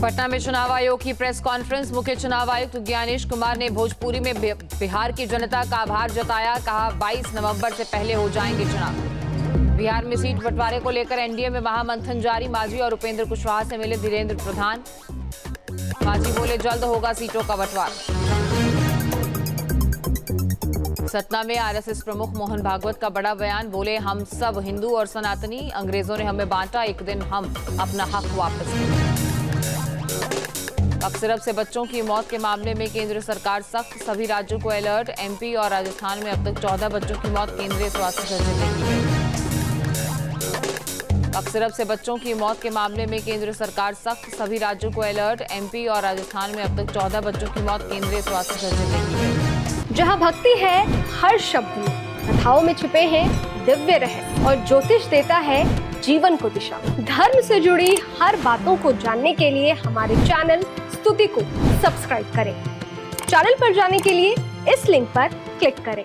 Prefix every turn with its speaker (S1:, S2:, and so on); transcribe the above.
S1: पटना में चुनाव आयोग की प्रेस कॉन्फ्रेंस। मुख्य चुनाव आयुक्त ज्ञानेश कुमार ने भोजपुरी में बिहार की जनता का आभार जताया। कहा 22 नवंबर से पहले हो जाएंगे चुनाव। बिहार में सीट बंटवारे को लेकर एनडीए में महामंथन जारी। मांझी और उपेंद्र कुशवाहा से मिले धीरेन्द्र प्रधान। मांझी बोले जल्द होगा सीटों का बंटवारा। सतना में आरएसएस प्रमुख मोहन भागवत का बड़ा बयान। बोले हम सब हिंदू और सनातनी, अंग्रेजों ने हमें बांटा, एक दिन हम अपना हक वापस लेंगे। सिरप से बच्चों की मौत के मामले में केंद्र सरकार सख्त, सभी राज्यों को अलर्ट। एमपी और राजस्थान में अब तक 14 बच्चों की मौत केंद्रीय स्वास्थ्य सचिव ने की है। सिरप से बच्चों की मौत के मामले में केंद्र सरकार सख्त, सभी राज्यों को अलर्ट। एमपी और राजस्थान में अब तक 14 बच्चों की मौत केंद्रीय स्वास्थ्य सचिव ने की है।
S2: जहां भक्ति है हर शब्द में, कथाओं में छुपे हैं दिव्य रहस्य और ज्योतिष देता है जीवन को दिशा। धर्म से जुड़ी हर बातों को जानने के लिए हमारे चैनल स्तुति को सब्सक्राइब करें। चैनल पर जाने के लिए इस लिंक पर क्लिक करें।